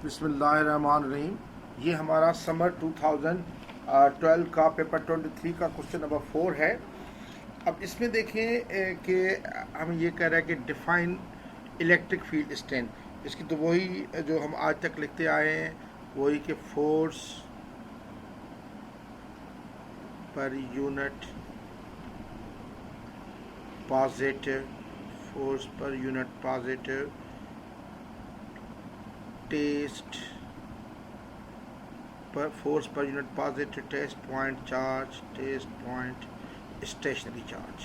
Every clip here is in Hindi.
बिस्मिल्लाहिर्रहमानिर्रहीम। ये हमारा समर 2012 का पेपर 23 का क्वेश्चन नंबर 4 है। अब इसमें देखें कि हम ये कह रहे हैं कि डिफाइन इलेक्ट्रिक फील्ड स्ट्रेंथ। इसकी तो वही जो हम आज तक लिखते आए हैं, वही कि force per unit positive, force per unit positive, test per force per unit positive, test point charge, test point stationary charge.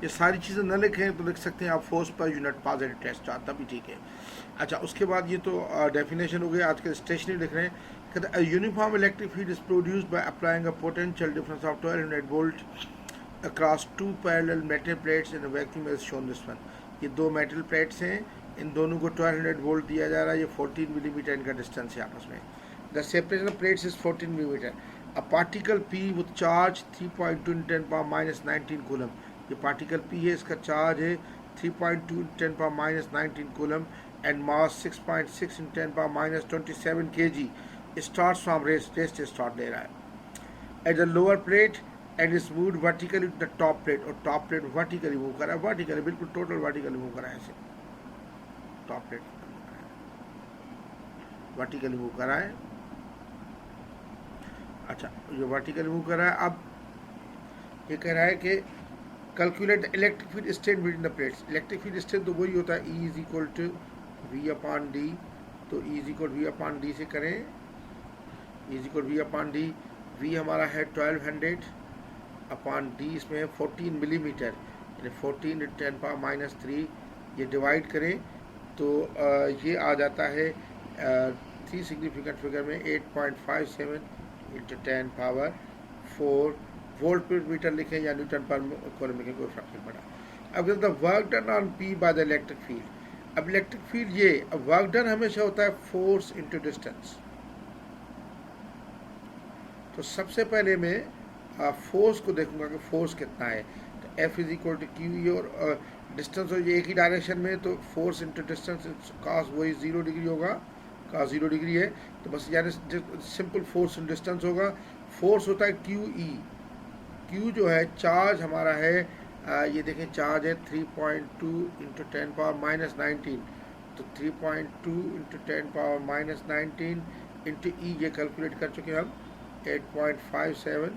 ये सारी चीज़ें न लिखें तो लिख सकते हैं आप force per unit positive test charge, तभी ठीक है। अच्छा, उसके बाद ये तो डेफिनेशन हो गई। आज के स्टेशनरी लिख रहे हैं, कहते uniform electric field is produced by applying a potential difference of 1200 volt across two parallel metal plates in vacuum as shown this one. ये दो मेटल प्लेट्स हैं, इन दोनों को 1200 वोल्ट दिया जा रहा है। ये 14 मिलीमीटर इनका डिस्टेंस है आपस में। The separation of plates is 14 millimetre. A particle P with charge 3.2 × 10⁻19 coulomb. ये पार्टिकल पी है, इसका चार्ज है 3.2 × 10⁻19 coulomb and mass 6.6 × 10⁻27 kg starts from rest से स्टार्ट ले रहा है at the lower plate and is move vertically to the top plate. और टॉप प्लेट वर्टिकली मूव करा है, वर्टिकली बिल्कुल टोटल वर्टिकली मूव करा है। ऐसे टॉप प्लेट वर्टिकली मूव करा है। अच्छा, ये वर्टिकली मूव करा है। अब ये कह रहा है कि calculate electric field strength between the plates. Electric field strength तो वही होता है, E is equal to V/D। तो E इज इक्वल V/D से करें, E is equal V/D। V हमारा है 1200/D, इसमें है 14 मिलीमीटर, यानी 14 × 10⁻³ ये डिवाइड करें तो ये आ जाता है 3 सिग्निफिकेंट फिगर में 8.57 × 10⁴ वोल्ट पर मीटर लिखें या न्यूटन पर कूलम लिखें, कोई फर्क नहीं पड़ा। अब the work done on P by the electric field. अब इलेक्ट्रिक फील्ड ये वर्क डन हमेशा होता है फोर्स इंटू डिस्टेंस। तो सबसे पहले मैं फोर्स को देखूंगा कि फोर्स कितना है। तो F is equal to Q, और डिस्टेंस हो ये एक ही डायरेक्शन में, तो फोर्स इंटू डिस्टेंस कास वही 0 डिग्री होगा, कास 0 डिग्री है। तो बस यानी सिंपल फोर्स इंटू डिस्टेंस होगा। फोर्स होता है QE। Q जो है चार्ज हमारा है, ये देखें चार्ज है 3.2 × 10⁻19। तो 3.2 × 10⁻19 इंटू E ये कैलकुलेट कर चुके हम 8.57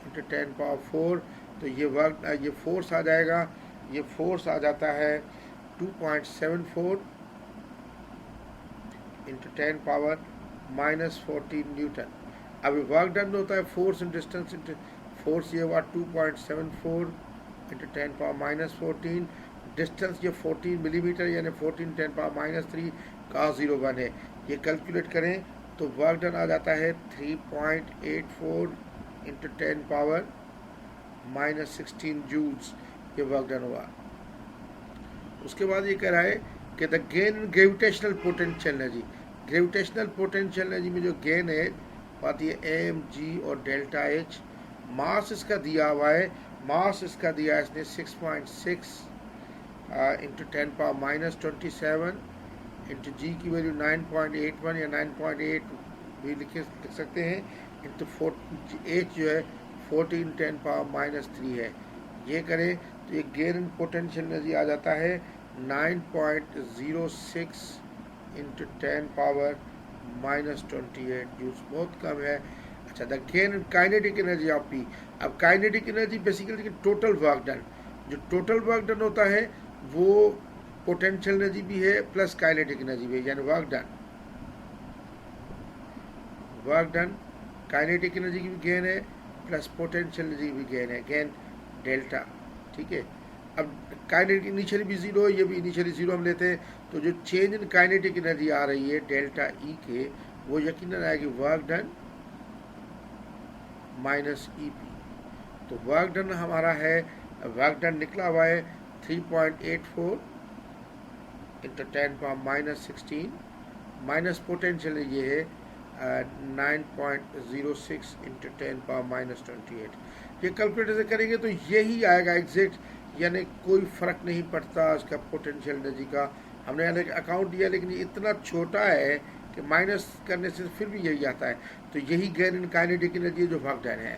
× 10⁴। तो ये वर्क ये फोर्स आ जाएगा, ये फोर्स आ जाता है 2.74 × 10⁻14 न्यूटन। अभी वर्क डन होता है force in distance into force, ये हुआ 2.74 × 10⁻14। डिस्टेंस ये 14 मिलीमीटर यानी 14 × 10⁻³ का 0.1 है। ये कैलकुलेट करें तो वर्क डन आ जाता है 3.84 × 10⁻16 जूल्स। ये वर्क डन हुआ। उसके बाद ये कह रहा है कि the gain in gravitational potential energy. Gravitational potential energy में जो गेन है पाती है mg और डेल्टा H। मास इसका दिया हुआ है, मास इसका दिया है इसने 6.6 × 10⁻27 इंटू जी की वैल्यू 9.81 या 9.8 भी लिख सकते हैं, इंटू H जो है 14 × 10⁻³ है। ये करें तो ये गेन इन पोटेंशियल एनर्जी आ जाता है 9.06 × 10⁻28 जूल्स, बहुत कम है। अच्छा, the gain in kinetic energy of P। अब kinetic energy basically total work done, जो टोटल वर्क डन होता है वो पोटेंशियल एनर्जी भी है प्लस काइनेटिक एनर्जी भी है, यानी वर्क डन काइनेटिक एनर्जी की भी गेन है प्लस पोटेंशियल एनर्जी भी गेन है, गेन डेल्टा। ठीक है, अब काइनेटिक इनिशियली भी 0 है, ये भी इनिशियली 0 हम लेते हैं। तो जो चेंज इन काइनेटिक एनर्जी आ रही है डेल्टा E के, वो यकीनन आएगी वर्क डन माइनस EP। तो वर्क डन हमारा है, वर्क डन निकला हुआ है 3.84 × 10⁻16 माइनस पोटेंशियल ये है 9.06 × 10⁻28। ये कैलकुलेटर से करेंगे तो यही आएगा एग्जैक्ट, यानी कोई फ़र्क नहीं पड़ता उसका पोटेंशियल एनर्जी का। हमने यानी अकाउंट दिया, लेकिन ये इतना छोटा है कि माइनस करने से फिर भी यही आता है। तो यही गैर इनकाइनेटिक एनर्जी जो वर्क डन है,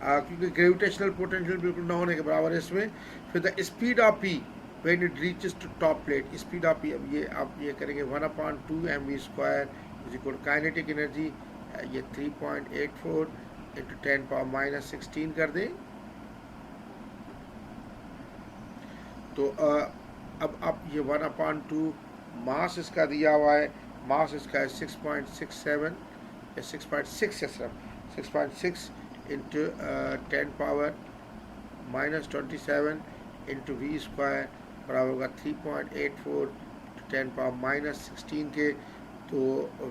क्योंकि ग्रेविटेशनल पोटेंशियल बिल्कुल ना होने के बराबर है इसमें। फिर the speed of P when it reaches to top plate, speed of P, अब ये आप ये करेंगे 1/2 mv² is equal kinetic energy, ये 3.84 इंटू 10⁻⁻16 कर दें। तो अब आप ये 1/2 मास इसका दिया हुआ है, मास इसका है 6.67 या 6.6 है सर, 6.6 इंटू 10⁻⁻27 इंटू v² बराबर होगा 3.84 10⁻⁻16 के। तो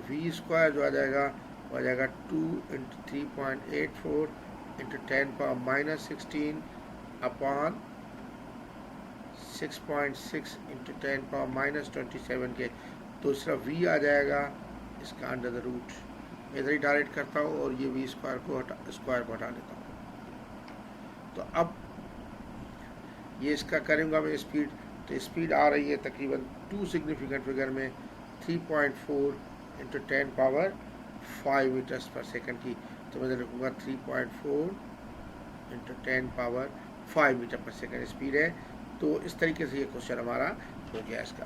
v² जो आ जाएगा वो आ जाएगा 2 इंटू 3.84 इंटू 10⁻⁻16 अपॉन 6.6 इंटू 10⁻⁻27 के। दूसरा v आ जाएगा इसका अंडर द रूट, इधर ही डायरेक्ट करता हूँ और ये v² को हटा लेता हूँ। तो अब ये इसका करूँगा मैं स्पीड, तो स्पीड आ रही है तकरीबन 2 सिग्निफिकेंट फिगर में 3.4 इंटू 10⁻5 मीटर्स पर सेकंड की। तो मैं लिखूँगा 3.4 इंटू 10⁻5 मीटर पर सेकंड स्पीड है। तो इस तरीके से ये क्वेश्चन हमारा हो गया इसका।